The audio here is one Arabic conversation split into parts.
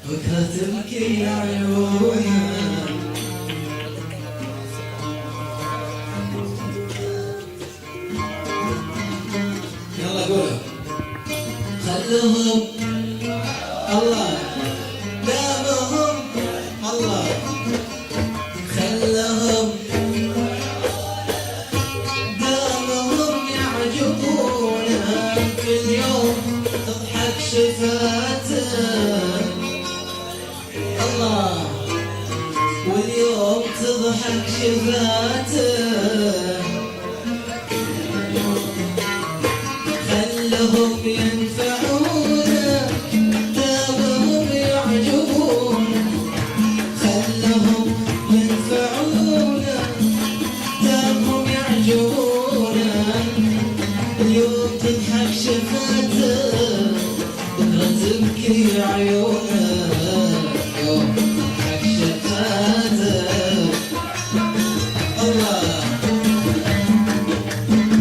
بكرة تبكي عيونها. يلا قولوا خلهم الله دامهم الله خلهم دامهم يعجبونها كل يوم تضحك شفاته الله واليوم تضحك شفاته خلهم ينفعونا دامهم يعجبونا خلهم ينفعونا دامهم يعجبونا اليوم تضحك شفاته بكرة تبكي عيونها يوم تضحك شفاته الله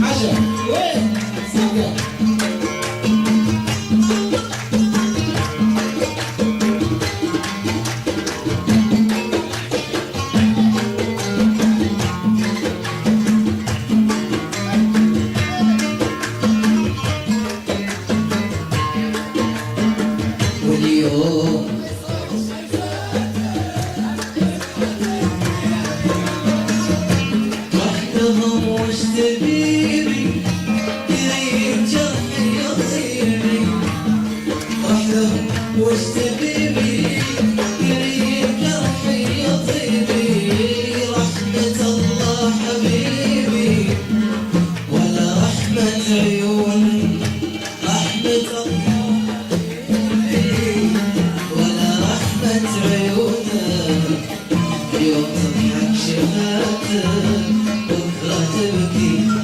عشا وين سوقا واليوم وحدهم وش تبيبي يريد جرحي يطيبي وحدهم وش تبيبي يريد جرحي يطيبي رحمة الله حبيبي ولا رحمة عيوني رحمة الله ولا رحمة عيونك اليوم تضحك شفاتك بكرة تبكي